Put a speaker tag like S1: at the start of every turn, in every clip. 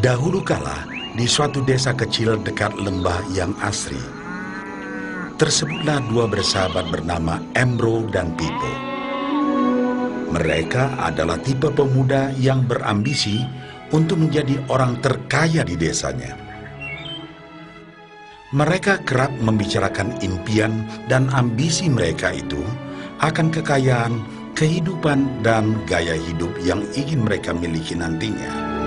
S1: Dahulu kala, di suatu desa kecil dekat lembah yang asri, tersebutlah dua bersahabat bernama Embro dan Pipo. Mereka adalah tipe pemuda yang berambisi untuk menjadi orang terkaya di desanya. Mereka kerap membicarakan impian dan ambisi mereka itu akan kekayaan, kehidupan, dan gaya hidup yang ingin mereka miliki nantinya.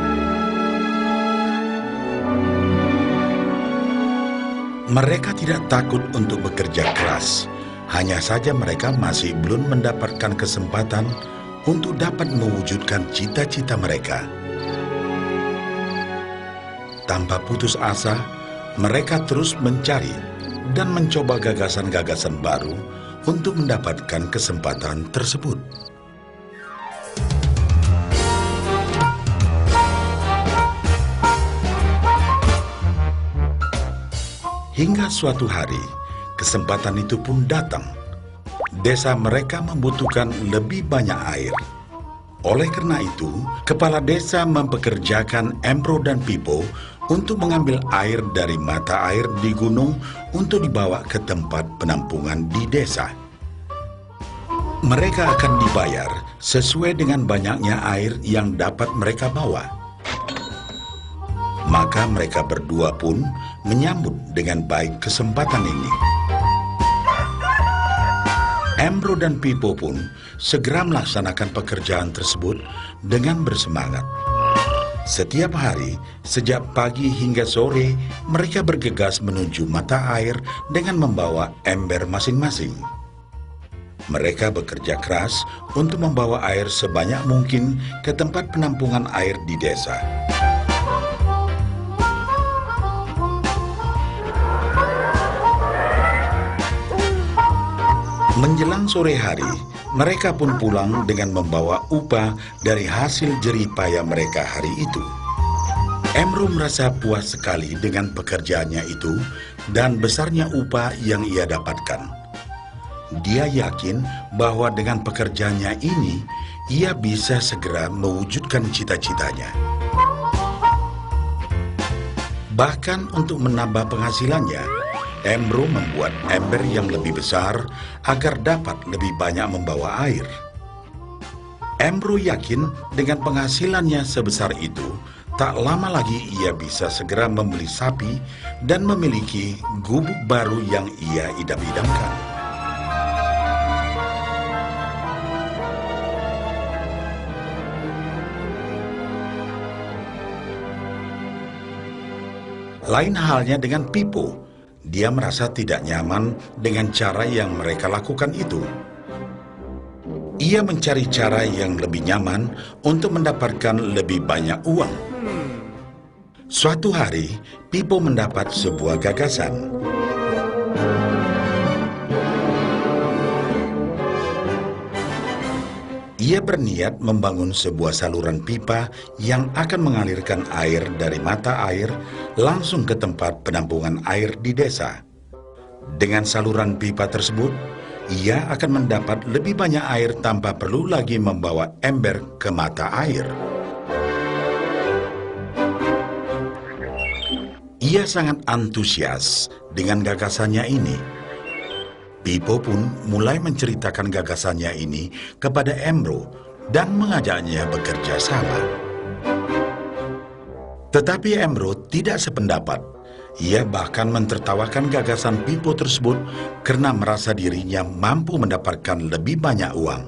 S1: Mereka tidak takut untuk bekerja keras, hanya saja mereka masih belum mendapatkan kesempatan untuk dapat mewujudkan cita-cita mereka. Tanpa putus asa, mereka terus mencari dan mencoba gagasan-gagasan baru untuk mendapatkan kesempatan tersebut. Hingga suatu hari, kesempatan itu pun datang. Desa mereka membutuhkan lebih banyak air. Oleh karena itu, kepala desa mempekerjakan Embro dan Pipo untuk mengambil air dari mata air di gunung untuk dibawa ke tempat penampungan di desa. Mereka akan dibayar sesuai dengan banyaknya air yang dapat mereka bawa. Maka mereka berdua pun menyambut dengan baik kesempatan ini. Embro dan Pipo pun segera melaksanakan pekerjaan tersebut dengan bersemangat. Setiap hari, sejak pagi hingga sore, mereka bergegas menuju mata air dengan membawa ember masing-masing. Mereka bekerja keras untuk membawa air sebanyak mungkin ke tempat penampungan air di desa. Menjelang sore hari, mereka pun pulang dengan membawa upah dari hasil jerih payah mereka hari itu. Embro merasa puas sekali dengan pekerjaannya itu dan besarnya upah yang ia dapatkan. Dia yakin bahwa dengan pekerjaannya ini, ia bisa segera mewujudkan cita-citanya. Bahkan untuk menambah penghasilannya, Embro membuat ember yang lebih besar agar dapat lebih banyak membawa air. Embro yakin dengan penghasilannya sebesar itu, tak lama lagi ia bisa segera membeli sapi dan memiliki gubuk baru yang ia idam-idamkan. Lain halnya dengan Pipo. Dia merasa tidak nyaman dengan cara yang mereka lakukan itu. Ia mencari cara yang lebih nyaman untuk mendapatkan lebih banyak uang. Suatu hari, Pipo mendapat sebuah gagasan. Ia berniat membangun sebuah saluran pipa yang akan mengalirkan air dari mata air langsung ke tempat penampungan air di desa. Dengan saluran pipa tersebut, ia akan mendapat lebih banyak air tanpa perlu lagi membawa ember ke mata air. Ia sangat antusias dengan gagasannya ini. Pipo pun mulai menceritakan gagasannya ini kepada Embro dan mengajaknya bekerja sama. Tetapi Embro tidak sependapat. Ia bahkan mentertawakan gagasan Pipo tersebut karena merasa dirinya mampu mendapatkan lebih banyak uang.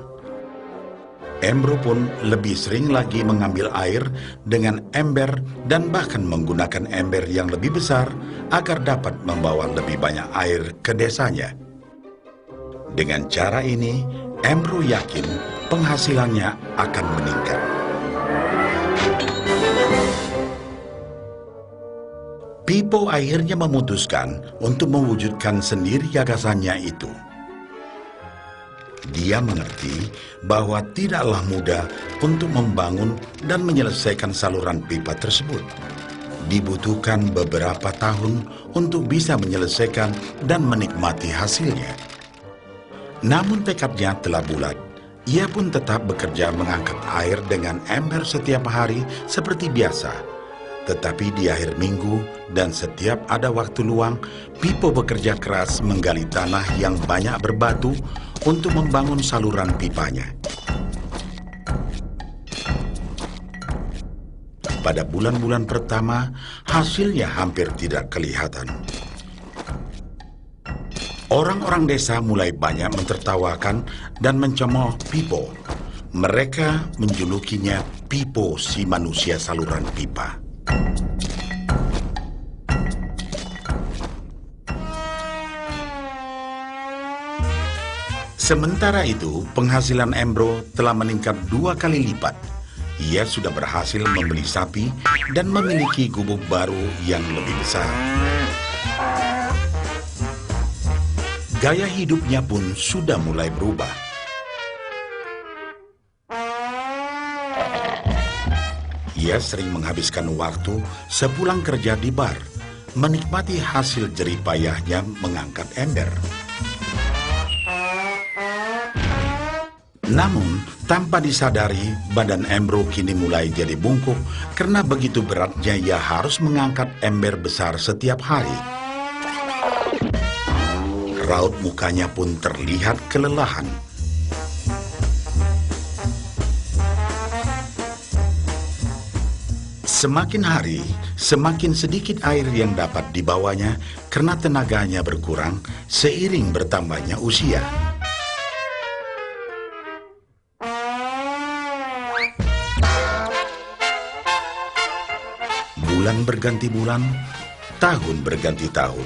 S1: Embro pun lebih sering lagi mengambil air dengan ember dan bahkan menggunakan ember yang lebih besar agar dapat membawa lebih banyak air ke desanya. Dengan cara ini, Embro yakin penghasilannya akan meningkat. Pipo akhirnya memutuskan untuk mewujudkan sendiri gagasannya itu. Dia mengerti bahwa tidaklah mudah untuk membangun dan menyelesaikan saluran pipa tersebut. Dibutuhkan beberapa tahun untuk bisa menyelesaikan dan menikmati hasilnya. Namun tekadnya telah bulat. Ia pun tetap bekerja mengangkat air dengan ember setiap hari seperti biasa. Tetapi di akhir minggu dan setiap ada waktu luang, Pipo bekerja keras menggali tanah yang banyak berbatu untuk membangun saluran pipanya. Pada bulan-bulan pertama, hasilnya hampir tidak kelihatan. Orang-orang desa mulai banyak mentertawakan dan mencemooh Pipo. Mereka menjulukinya Pipo si manusia saluran pipa. Sementara itu, penghasilan Embro telah meningkat 2 kali lipat. Ia sudah berhasil membeli sapi dan memiliki gubuk baru yang lebih besar. Gaya hidupnya pun sudah mulai berubah. Ia sering menghabiskan waktu sepulang kerja di bar, menikmati hasil jerih payahnya mengangkat ember. Namun, tanpa disadari, badan Embro kini mulai jadi bungkuk karena begitu beratnya ia harus mengangkat ember besar setiap hari. Raut mukanya pun terlihat kelelahan. Semakin hari, semakin sedikit air yang dapat dibawanya karena tenaganya berkurang seiring bertambahnya usia. Bulan berganti bulan, tahun berganti tahun.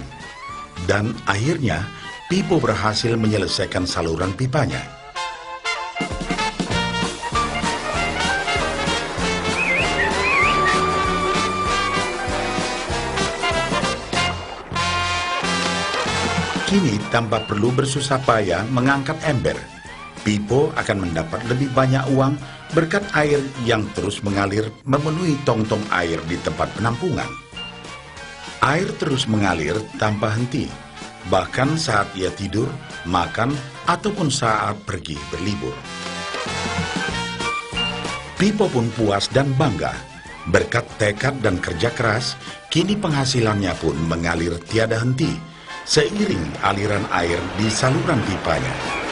S1: Dan akhirnya, Pipo berhasil menyelesaikan saluran pipanya. Kini, tanpa perlu bersusah payah mengangkat ember, Pipo akan mendapat lebih banyak uang berkat air yang terus mengalir memenuhi tong-tong air di tempat penampungan. Air terus mengalir tanpa henti, bahkan saat ia tidur, makan, ataupun saat pergi berlibur. Pipo pun puas dan bangga. Berkat tekad dan kerja keras, kini penghasilannya pun mengalir tiada henti, seiring aliran air di saluran pipanya.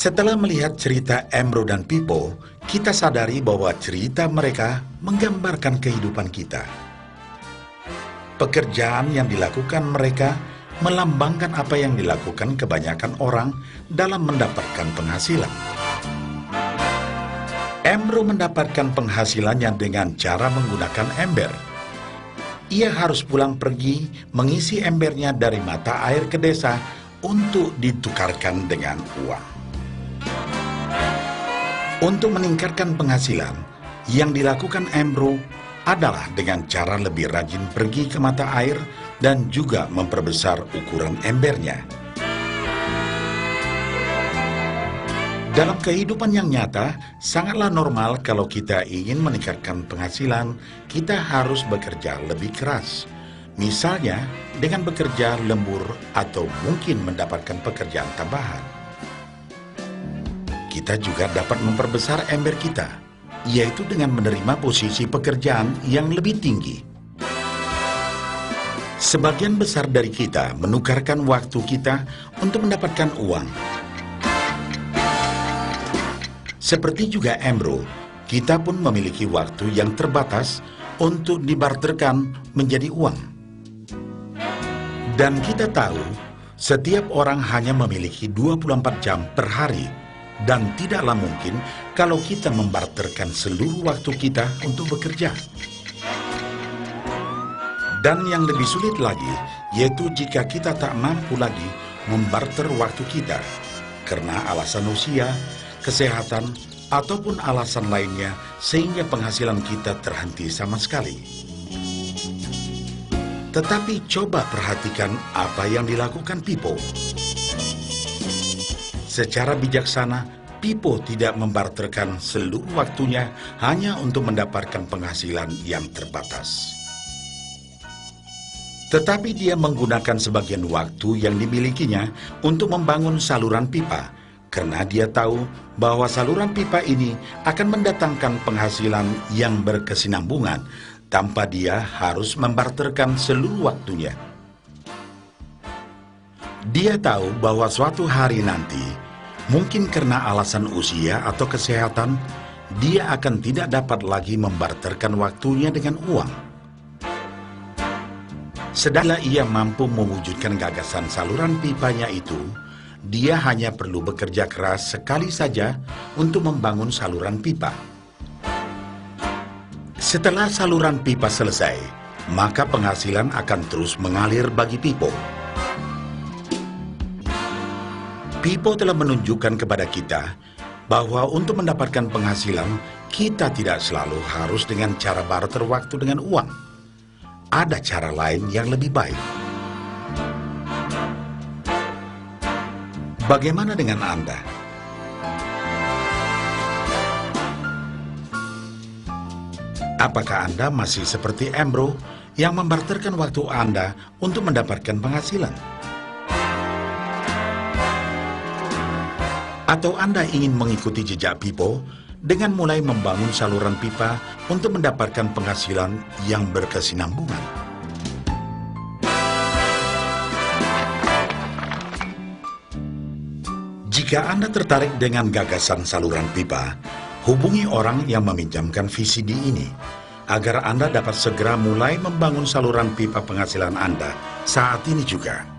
S1: Setelah melihat cerita Embro dan Pipo, kita sadari bahwa cerita mereka menggambarkan kehidupan kita. Pekerjaan yang dilakukan mereka melambangkan apa yang dilakukan kebanyakan orang dalam mendapatkan penghasilan. Embro mendapatkan penghasilannya dengan cara menggunakan ember. Ia harus pulang pergi mengisi embernya dari mata air ke desa untuk ditukarkan dengan uang. Untuk meningkatkan penghasilan, yang dilakukan Embro adalah dengan cara lebih rajin pergi ke mata air dan juga memperbesar ukuran embernya. Dalam kehidupan yang nyata, sangatlah normal kalau kita ingin meningkatkan penghasilan, kita harus bekerja lebih keras. Misalnya, dengan bekerja lembur atau mungkin mendapatkan pekerjaan tambahan. Kita juga dapat memperbesar ember kita, yaitu dengan menerima posisi pekerjaan yang lebih tinggi. Sebagian besar dari kita menukarkan waktu kita untuk mendapatkan uang. Seperti juga Embro, kita pun memiliki waktu yang terbatas untuk dibarterkan menjadi uang. Dan kita tahu, setiap orang hanya memiliki 24 jam per hari, dan tidaklah mungkin kalau kita membarterkan seluruh waktu kita untuk bekerja. Dan yang lebih sulit lagi, yaitu jika kita tak mampu lagi membarter waktu kita, karena alasan usia, kesehatan, ataupun alasan lainnya, sehingga penghasilan kita terhenti sama sekali. Tetapi coba perhatikan apa yang dilakukan Pipo. Secara bijaksana, Pipo tidak membarterkan seluruh waktunya hanya untuk mendapatkan penghasilan yang terbatas. Tetapi dia menggunakan sebagian waktu yang dimilikinya untuk membangun saluran pipa, karena dia tahu bahwa saluran pipa ini akan mendatangkan penghasilan yang berkesinambungan tanpa dia harus membarterkan seluruh waktunya. Dia tahu bahwa suatu hari nanti, mungkin karena alasan usia atau kesehatan, dia akan tidak dapat lagi membarterkan waktunya dengan uang. Setelah ia mampu mewujudkan gagasan saluran pipanya itu, dia hanya perlu bekerja keras sekali saja untuk membangun saluran pipa. Setelah saluran pipa selesai, maka penghasilan akan terus mengalir bagi Pipo. Pipo telah menunjukkan kepada kita bahwa untuk mendapatkan penghasilan, kita tidak selalu harus dengan cara barter waktu dengan uang. Ada cara lain yang lebih baik. Bagaimana dengan Anda? Apakah Anda masih seperti Embro yang membarterkan waktu Anda untuk mendapatkan penghasilan? Atau Anda ingin mengikuti jejak Pipo dengan mulai membangun saluran pipa untuk mendapatkan penghasilan yang berkesinambungan? Jika Anda tertarik dengan gagasan saluran pipa, hubungi orang yang meminjamkan VCD ini agar Anda dapat segera mulai membangun saluran pipa penghasilan Anda saat ini juga.